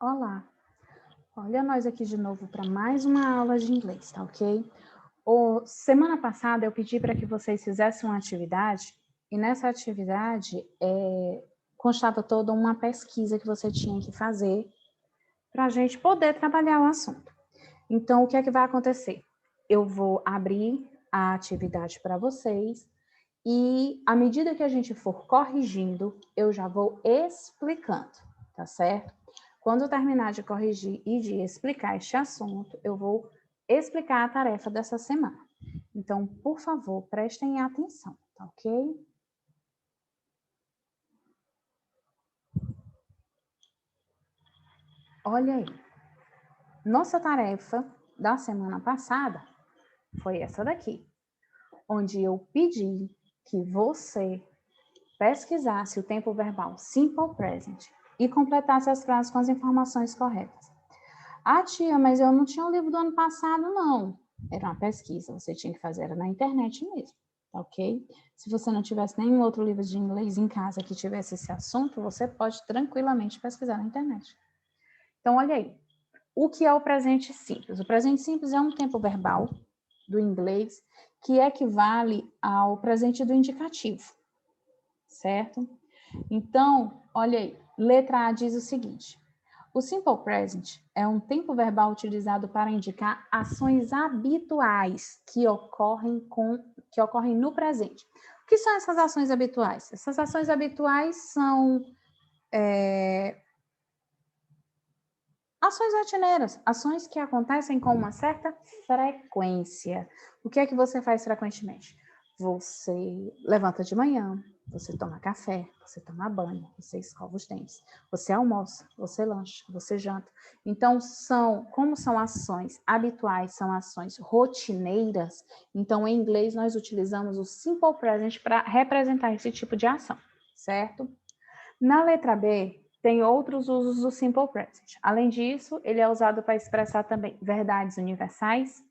Olá, olha nós aqui de novo para mais uma aula de inglês, tá ok? Semana passada eu pedi para que vocês fizessem uma atividade e nessa atividade constava toda uma pesquisa que você tinha que fazer para a gente poder trabalhar o assunto. Então, o que é que vai acontecer? Eu vou abrir a atividade para vocês e à medida que a gente for corrigindo, eu já vou explicando, tá certo? Quando eu terminar de corrigir e de explicar este assunto, eu vou explicar a tarefa dessa semana. Então, por favor, prestem atenção, tá ok? Olha aí. Nossa tarefa da semana passada foi essa daqui, onde eu pedi que você pesquisasse o tempo verbal simple present e completasse as frases com as informações corretas. Ah, tia, mas eu não tinha o livro do ano passado, não. Era uma pesquisa, você tinha que fazer, era na internet mesmo, tá ok? Se você não tivesse nenhum outro livro de inglês em casa que tivesse esse assunto, você pode tranquilamente pesquisar na internet. Então, olha aí. O que é o presente simples? O presente simples é um tempo verbal do inglês que equivale ao presente do indicativo, certo? Então, olha aí, letra A diz o seguinte: o simple present é um tempo verbal utilizado para indicar ações habituais que ocorrem no presente. O que são essas ações habituais? Essas ações habituais são ações rotineiras, ações que acontecem com uma certa frequência. O que é que você faz frequentemente? Você levanta de manhã, você toma café, você toma banho, você escova os dentes, você almoça, você lancha, você janta. Então, como são ações habituais, são ações rotineiras, então em inglês nós utilizamos o simple present para representar esse tipo de ação, certo? Na letra B, tem outros usos do simple present. Além disso, ele é usado para expressar também verdades universais,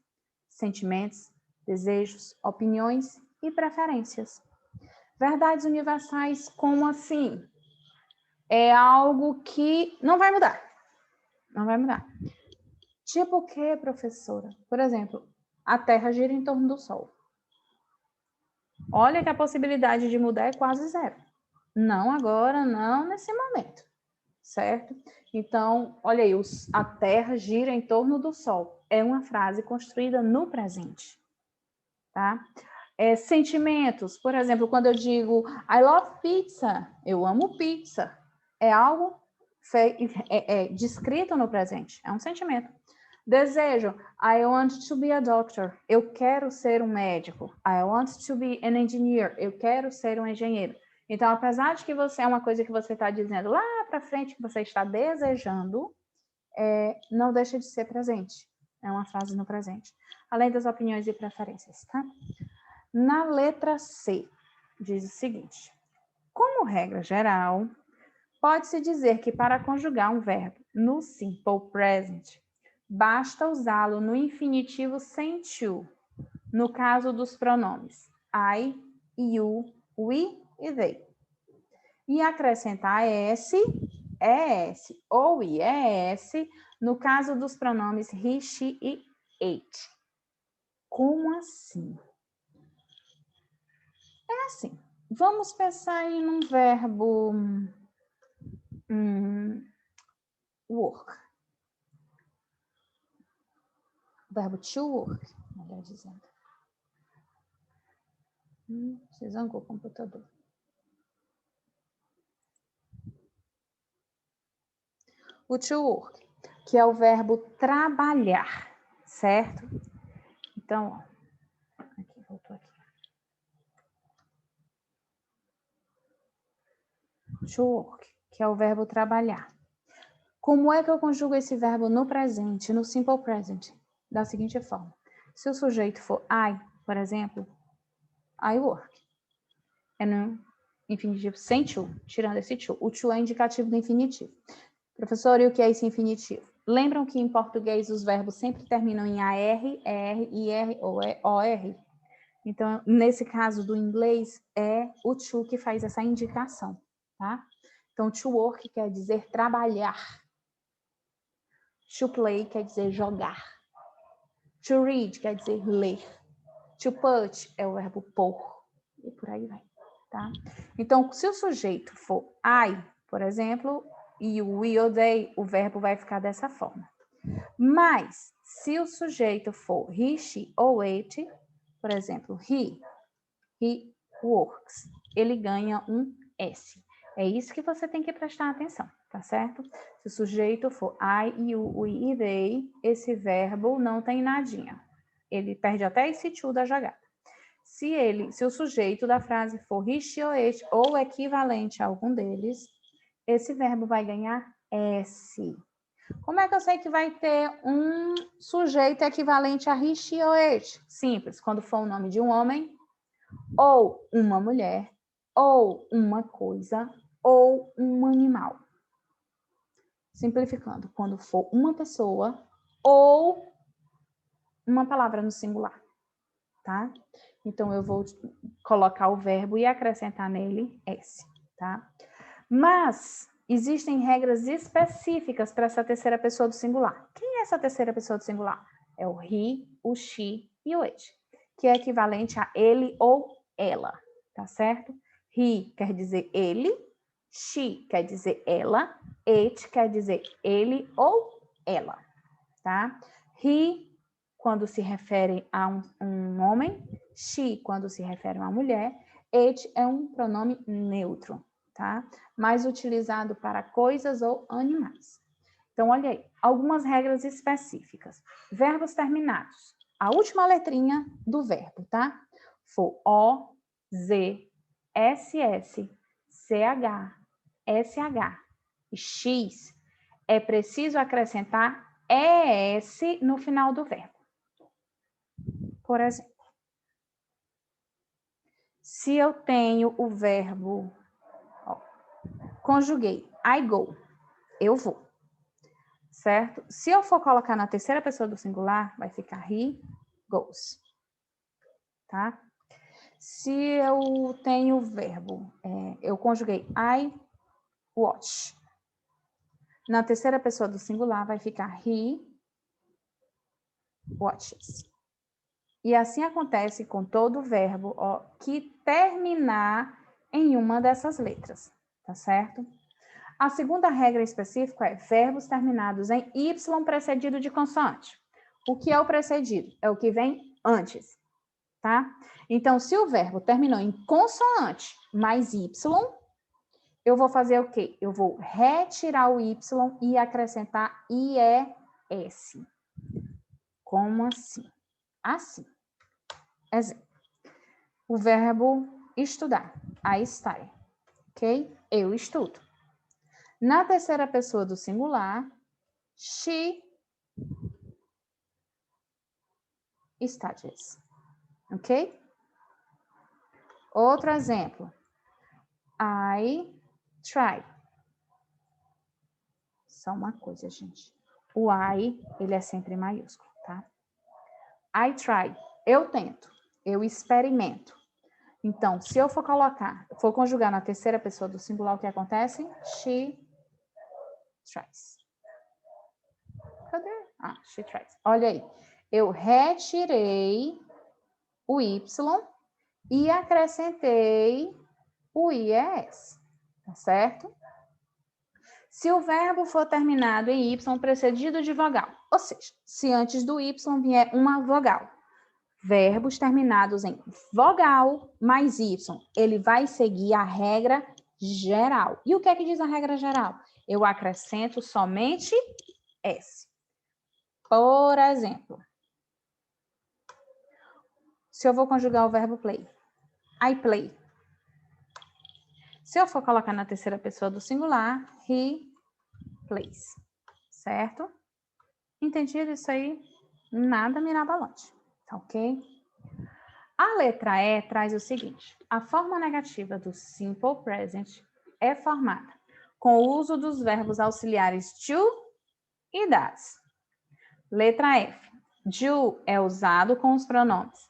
sentimentos, desejos, opiniões e preferências. Verdades universais, como assim? É algo que não vai mudar. Não vai mudar. Tipo o quê, professora? Por exemplo, a Terra gira em torno do Sol. Olha que a possibilidade de mudar é quase zero. Não agora, não nesse momento. Certo? Então, olha aí, a Terra gira em torno do Sol. É uma frase construída no presente, tá? Sentimentos, por exemplo, quando eu digo I love pizza, eu amo pizza, é algo descrito no presente, é um sentimento. Desejo, I want to be a doctor, eu quero ser um médico. I want to be an engineer, eu quero ser um engenheiro. Então, apesar de que é uma coisa que você está dizendo lá para frente, que você está desejando, não deixa de ser presente. É uma frase no presente. Além das opiniões e preferências, tá? Na letra C, diz o seguinte: como regra geral, pode-se dizer que para conjugar um verbo no simple present, basta usá-lo no infinitivo sem to, no caso dos pronomes I, you, we e they. E acrescentar es, es ou ies no caso dos pronomes he, she e it. Como assim? É assim. Vamos pensar em um verbo work. O verbo to work, melhor dizendo. Você zangou o computador. O to work, que é o verbo trabalhar, certo? Então, ó, aqui, voltou aqui. To work, que é o verbo trabalhar. Como é que eu conjugo esse verbo no presente, no simple present? Da seguinte forma. Se o sujeito for I, por exemplo, I work. É no infinitivo sem to, tirando esse to. O to é indicativo do infinitivo. Professor, e o que é esse infinitivo? Lembram que em português os verbos sempre terminam em AR, ER, IR ou OR? Então, nesse caso do inglês, é o to que faz essa indicação, tá? Então, to work quer dizer trabalhar. To play quer dizer jogar. To read quer dizer ler. To put é o verbo pôr. E por aí vai, tá? Então, se o sujeito for I, por exemplo, e o we ou they, o verbo vai ficar dessa forma. Mas, se o sujeito for he, she ou it, por exemplo, he works, ele ganha um S. É isso que você tem que prestar atenção, tá certo? Se o sujeito for I, you, we e they, esse verbo não tem nadinha. Ele perde até esse to da jogada. Se o sujeito da frase for he, she ou it, ou equivalente a algum deles, esse verbo vai ganhar S. Como é que eu sei que vai ter um sujeito equivalente a he, she ou it? Simples, quando for o nome de um homem, ou uma mulher, ou uma coisa, ou um animal. Simplificando, quando for uma pessoa ou uma palavra no singular, tá? Então, eu vou colocar o verbo e acrescentar nele S, tá? Mas existem regras específicas para essa terceira pessoa do singular. Quem é essa terceira pessoa do singular? É o he, o she e o it, que é equivalente a ele ou ela, tá certo? He quer dizer ele, she quer dizer ela, it quer dizer ele ou ela, tá? He, quando se refere a um homem, she, quando se refere a uma mulher, it é um pronome neutro, tá? Mais utilizado para coisas ou animais. Então, olha aí, algumas regras específicas. Verbos terminados. A última letrinha do verbo, tá? For O, Z, SS, CH, SH e X, é preciso acrescentar ES no final do verbo. Por exemplo, se eu tenho o verbo, conjuguei, I go, eu vou, certo? Se eu for colocar na terceira pessoa do singular, vai ficar he goes, tá? Se eu tenho o verbo, eu conjuguei I watch, na terceira pessoa do singular vai ficar he watches. E assim acontece com todo verbo que terminar em uma dessas letras, tá certo? A segunda regra específica é verbos terminados em Y precedido de consoante. O que é o precedido? É o que vem antes, tá? Então, se o verbo terminou em consoante mais Y, eu vou fazer o quê? Eu vou retirar o Y e acrescentar IES. Como assim? Assim. Exemplo. O verbo estudar. I study. Ok? Eu estudo. Na terceira pessoa do singular, she studies. Ok? Outro exemplo. I try. Só uma coisa, gente. O I, ele é sempre em maiúsculo, tá? I try. Eu tento. Eu experimento. Então, se eu for conjugar na terceira pessoa do singular, o que acontece? She tries. Cadê? Ah, she tries. Olha aí. Eu retirei o Y e acrescentei o IES. Tá certo? Se o verbo for terminado em Y precedido de vogal, ou seja, se antes do Y vier uma vogal, verbos terminados em vogal mais Y, ele vai seguir a regra geral. E o que é que diz a regra geral? Eu acrescento somente S. Por exemplo, se eu vou conjugar o verbo play, I play. Se eu for colocar na terceira pessoa do singular, he plays. Certo? Entendido isso aí? Nada mirabolante. Tá ok? A letra E traz o seguinte. A forma negativa do simple present é formada com o uso dos verbos auxiliares to e does. Letra F. Do é usado com os pronomes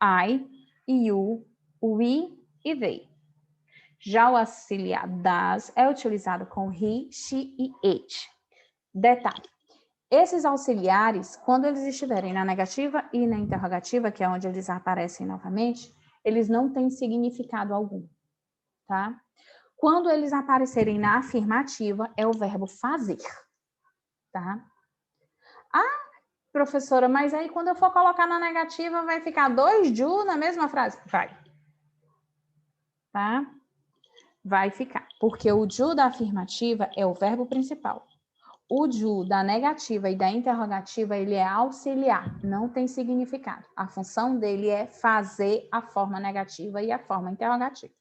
I, you, we e they. Já o auxiliar does é utilizado com he, she e it. Detalhe. Esses auxiliares, quando eles estiverem na negativa e na interrogativa, que é onde eles aparecem novamente, eles não têm significado algum, tá? Quando eles aparecerem na afirmativa, é o verbo fazer, tá? Ah, professora, mas aí quando eu for colocar na negativa, vai ficar 2 do na mesma frase? Vai. Tá? Vai ficar. Porque o do da afirmativa é o verbo principal. O do da negativa e da interrogativa, ele é auxiliar, não tem significado. A função dele é fazer a forma negativa e a forma interrogativa.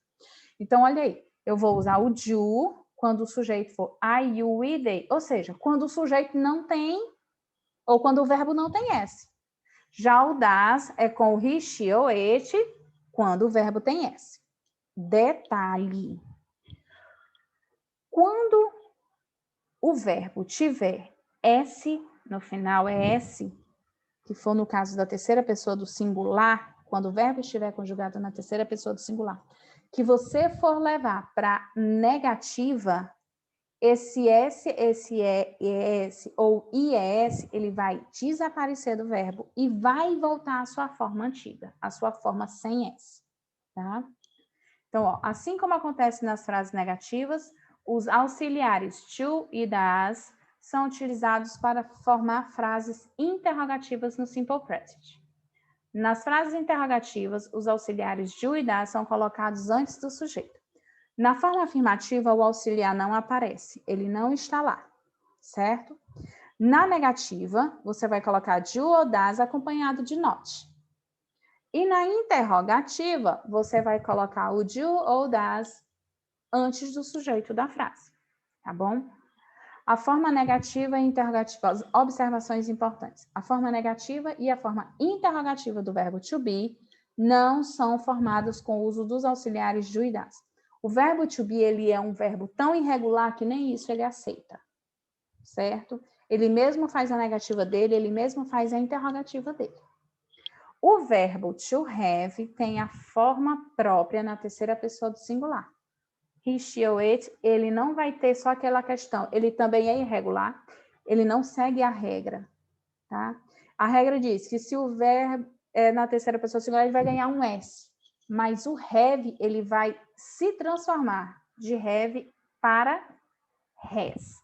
Então, olha aí, eu vou usar o do quando o sujeito for I, you, we, they. Ou seja, quando o sujeito não tem, ou quando o verbo não tem S. Já o das é com o he, she ou it, quando o verbo tem S. Detalhe. Quando o verbo tiver S no final, é S, que for no caso da terceira pessoa do singular, quando o verbo estiver conjugado na terceira pessoa do singular, que você for levar para negativa, esse S, esse ES ou IES, ele vai desaparecer do verbo e vai voltar à sua forma antiga, à sua forma sem S, tá? Então, ó, assim como acontece nas frases negativas, os auxiliares to e das são utilizados para formar frases interrogativas no simple present. Nas frases interrogativas, os auxiliares do e das são colocados antes do sujeito. Na forma afirmativa, o auxiliar não aparece, ele não está lá, certo? Na negativa, você vai colocar do ou das acompanhado de not. E na interrogativa, você vai colocar o do ou das antes do sujeito da frase, tá bom? A forma negativa e interrogativa, observações importantes. A forma negativa e a forma interrogativa do verbo to be não são formados com o uso dos auxiliares do e das. O verbo to be, ele é um verbo tão irregular que nem isso ele aceita, certo? Ele mesmo faz a negativa dele, ele mesmo faz a interrogativa dele. O verbo to have tem a forma própria na terceira pessoa do singular. He, she ou it, ele não vai ter só aquela questão. Ele também é irregular, ele não segue a regra, tá? A regra diz que se o verbo é na terceira pessoa singular, ele vai ganhar um S. Mas o have, ele vai se transformar de have para has.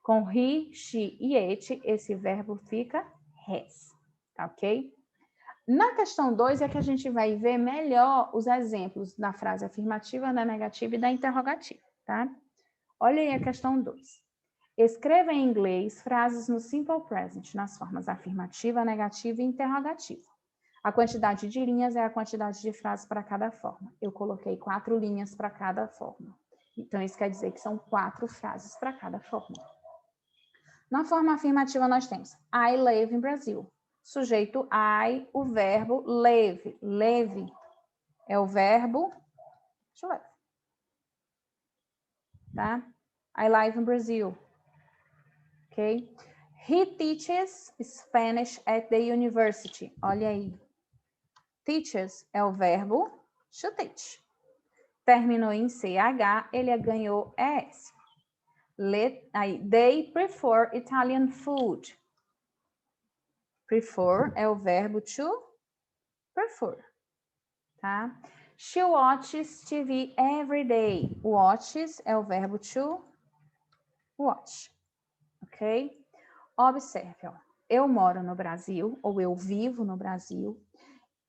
Com he, she e it, esse verbo fica has, tá ok? Na questão 2 é que a gente vai ver melhor os exemplos da frase afirmativa, da negativa e da interrogativa, tá? Olha aí a questão 2. Escreva em inglês frases no simple present nas formas afirmativa, negativa e interrogativa. A quantidade de linhas é a quantidade de frases para cada forma. Eu coloquei 4 linhas para cada forma. Então, isso quer dizer que são 4 frases para cada forma. Na forma afirmativa, nós temos I live in Brazil. Sujeito I, o verbo live. Live é o verbo to live. Tá? I live in Brazil. Ok? He teaches Spanish at the university. Olha aí. Teaches é o verbo to teach. Terminou em CH, ele ganhou ES. They prefer Italian food. Prefer é o verbo to prefer, tá? She watches TV every day. Watches é o verbo to watch, ok? Observe, ó. Eu moro no Brasil, ou eu vivo no Brasil.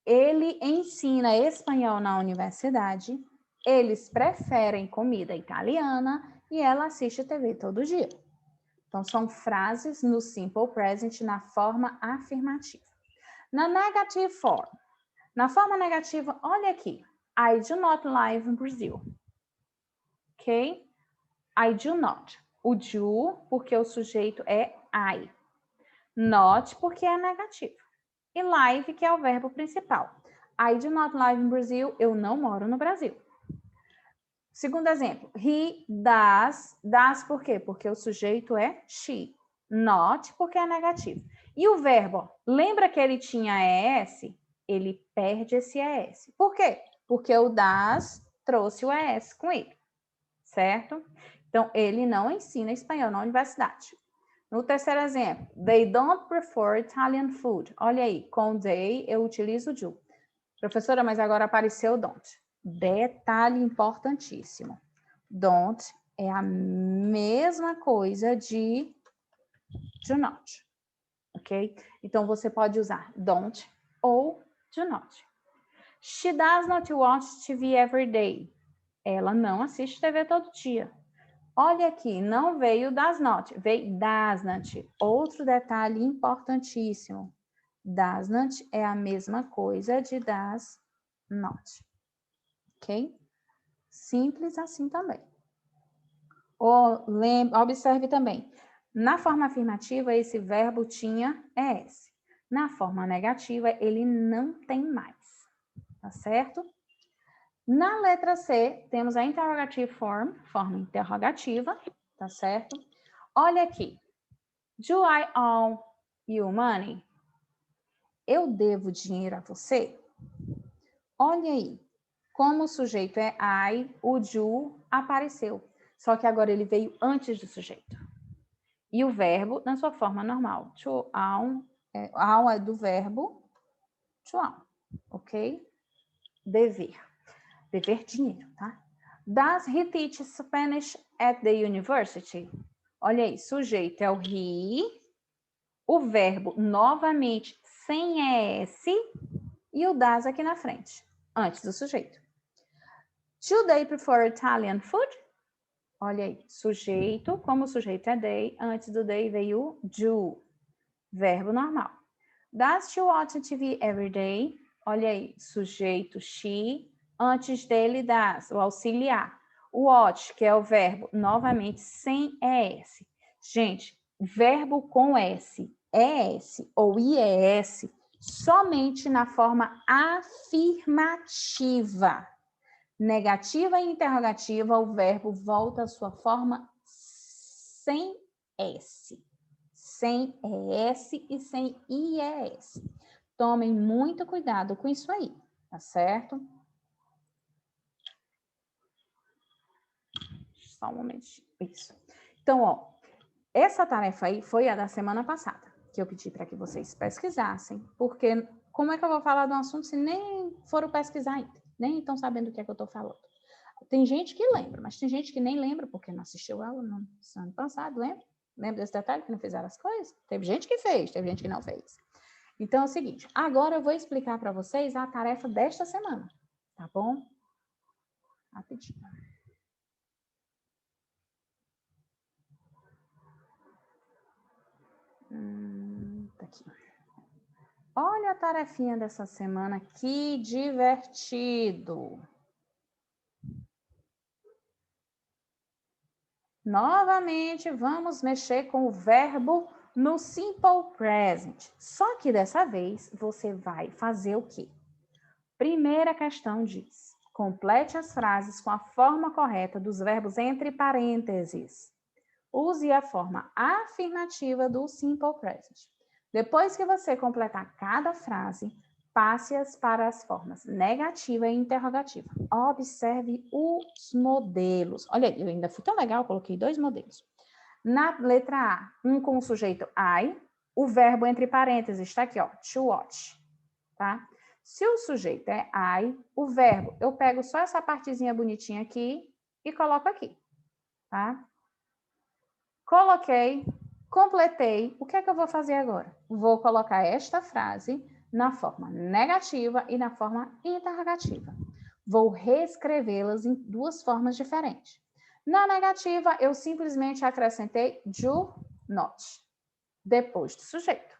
Ele ensina espanhol na universidade. Eles preferem comida italiana e ela assiste TV todo dia. Então, são frases no simple present na forma afirmativa. Na negative form. Na forma negativa, olha aqui. I do not live in Brazil. Ok? I do not. O do, porque o sujeito é I. Not, porque é negativo. E live, que é o verbo principal. I do not live in Brazil. Eu não moro no Brasil. Segundo exemplo. He does. Does por quê? Porque o sujeito é she. Not, porque é negativo. E o verbo, lembra que ele tinha ES? Ele perde esse ES. Por quê? Porque o das trouxe o ES com ele, certo? Então, ele não ensina espanhol na universidade. No terceiro exemplo, they don't prefer Italian food. Olha aí, com they eu utilizo do. Professora, mas agora apareceu don't. Detalhe importantíssimo. Don't é a mesma coisa de do not, ok? Então, você pode usar don't ou do not. She does not watch TV every day. Ela não assiste TV todo dia. Olha aqui, não veio does not, veio does not. Outro detalhe importantíssimo. Does not é a mesma coisa de does not. Ok? Simples assim também. Observe também. Na forma afirmativa, esse verbo tinha ES. Na forma negativa, ele não tem mais. Tá certo? Na letra C, temos a interrogative form, forma interrogativa, tá certo? Olha aqui. Do I owe you money? Eu devo dinheiro a você? Olha aí. Como o sujeito é I, o do apareceu. Só que agora ele veio antes do sujeito. E o verbo na sua forma normal. To owe é do verbo to owe, ok? Dever. Dever dinheiro, tá? Does he teach Spanish at the university? Olha aí, sujeito é o he, o verbo novamente sem ES e o does aqui na frente, antes do sujeito. Do they prefer Italian food? Olha aí, sujeito, como o sujeito é they, antes do they veio o do, verbo normal. Does she watch TV every day? Olha aí, sujeito she, antes dele does, o auxiliar. O watch, que é o verbo, novamente sem ES. Gente, verbo com S, ES ou IES, somente na forma afirmativa. Negativa e interrogativa, o verbo volta à sua forma sem S. Sem ES e sem IES. Tomem muito cuidado com isso aí, tá certo? Só um momentinho. Isso. Então, ó, essa tarefa aí foi a da semana passada, que eu pedi para que vocês pesquisassem, porque como é que eu vou falar de um assunto se nem foram pesquisar ainda? Nem estão sabendo o que é que eu estou falando. Tem gente que lembra, mas tem gente que nem lembra porque não assistiu aula no ano passado, lembra? Lembra desse detalhe que não fizeram as coisas? Teve gente que fez, teve gente que não fez. Então é o seguinte, agora eu vou explicar para vocês a tarefa desta semana, tá bom? Rapidinho. Tá aqui. Olha a tarefinha dessa semana, que divertido! Novamente, vamos mexer com o verbo no simple present. Só que dessa vez, você vai fazer o quê? Primeira questão diz: complete as frases com a forma correta dos verbos entre parênteses. Use a forma afirmativa do simple present. Depois que você completar cada frase, passe-as para as formas negativa e interrogativa. Observe os modelos. Olha, eu ainda fui tão legal, coloquei 2 modelos. Na letra A, um com o sujeito I, o verbo entre parênteses está aqui, ó, to watch, tá? Se o sujeito é I, o verbo, eu pego só essa partezinha bonitinha aqui e coloco aqui, tá? Coloquei, completei. O que é que eu vou fazer agora? Vou colocar esta frase na forma negativa e na forma interrogativa. Vou reescrevê-las em 2 formas diferentes. Na negativa, eu simplesmente acrescentei do not, depois do sujeito.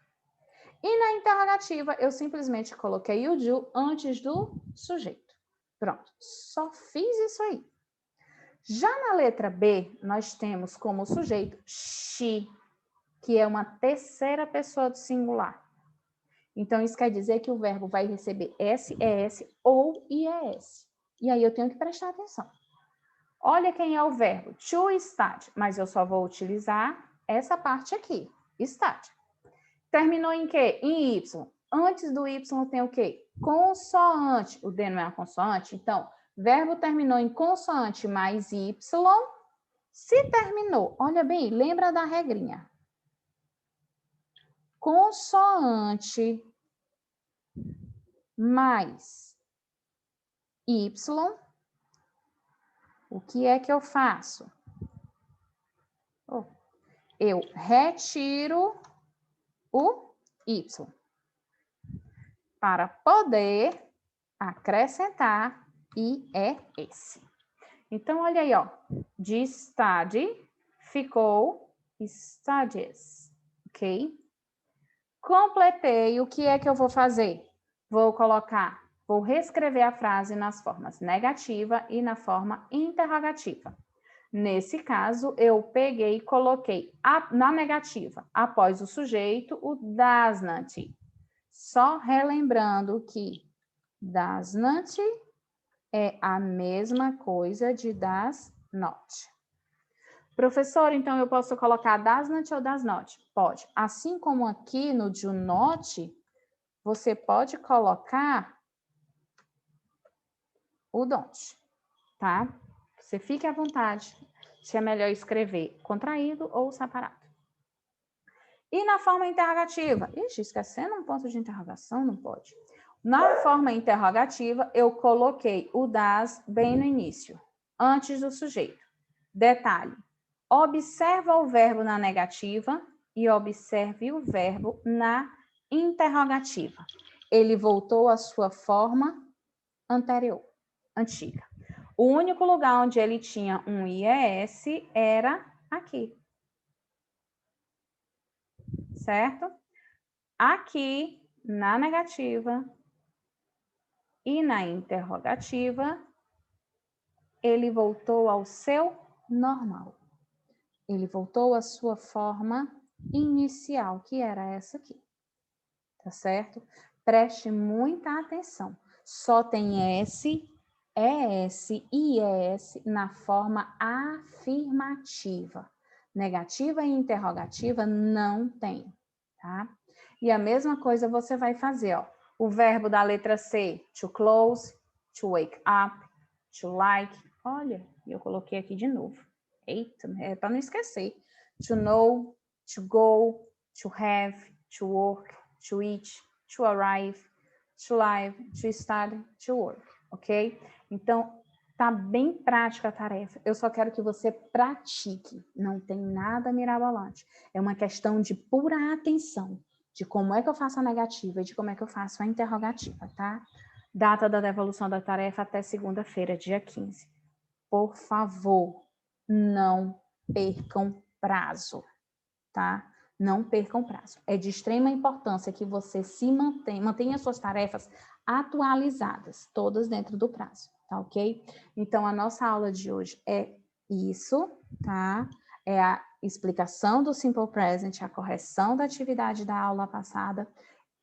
E na interrogativa, eu simplesmente coloquei o do antes do sujeito. Pronto, só fiz isso aí. Já na letra B, nós temos como sujeito she, que é uma terceira pessoa do singular. Então, isso quer dizer que o verbo vai receber S, ES ou IES. E aí eu tenho que prestar atenção. Olha quem é o verbo, to start, mas eu só vou utilizar essa parte aqui, start. Terminou em quê? Em Y. Antes do Y tem o quê? Consoante. O D não é uma consoante, então, verbo terminou em consoante mais Y. Se terminou, olha bem, lembra da regrinha. consoante mais Y, o que é que eu faço? Eu retiro o Y para poder acrescentar IES. Então, olha aí, ó. De study ficou studies, ok? Completei, o que é que eu vou fazer? Vou reescrever a frase nas formas negativa e na forma interrogativa. Nesse caso, eu peguei e coloquei na negativa, após o sujeito, o does not. Só relembrando que does not é a mesma coisa de does not. Professor, então eu posso colocar does not ou does not? Pode. Assim como aqui no do not, você pode colocar o don't, tá? Você fique à vontade se é melhor escrever contraído ou separado. E na forma interrogativa? Ixi, esquecendo um ponto de interrogação, não pode. Na forma interrogativa, eu coloquei o das bem no início, antes do sujeito. Detalhe, observa o verbo na negativa e observe o verbo na interrogativa. Ele voltou à sua forma anterior, antiga. O único lugar onde ele tinha um IES era aqui. Certo? Aqui, na negativa e na interrogativa, ele voltou ao seu normal. Ele voltou à sua forma inicial, que era essa aqui. Tá certo? Preste muita atenção. Só tem S, ES e IES na forma afirmativa. Negativa e interrogativa não tem, tá? E a mesma coisa você vai fazer, ó. O verbo da letra C, to close, to wake up, to like. Olha, eu coloquei aqui de novo. Eita, é para não esquecer. To know, to go, to have, to work, to eat, to arrive, to live, to study, to work, ok? Então, tá bem prática a tarefa. Eu só quero que você pratique. Não tem nada mirabolante. É uma questão de pura atenção, de como é que eu faço a negativa e de como é que eu faço a interrogativa, tá? Data da devolução da tarefa até segunda-feira, dia 15. Por favor, não percam prazo, tá? Não percam prazo. É de extrema importância que você se mantenha suas tarefas atualizadas, todas dentro do prazo, tá ok? Então, a nossa aula de hoje é isso, tá? É a explicação do Simple Present, a correção da atividade da aula passada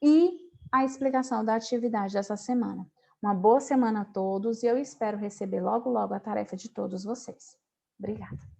e a explicação da atividade dessa semana. Uma boa semana a todos e eu espero receber logo, logo a tarefa de todos vocês. Obrigada.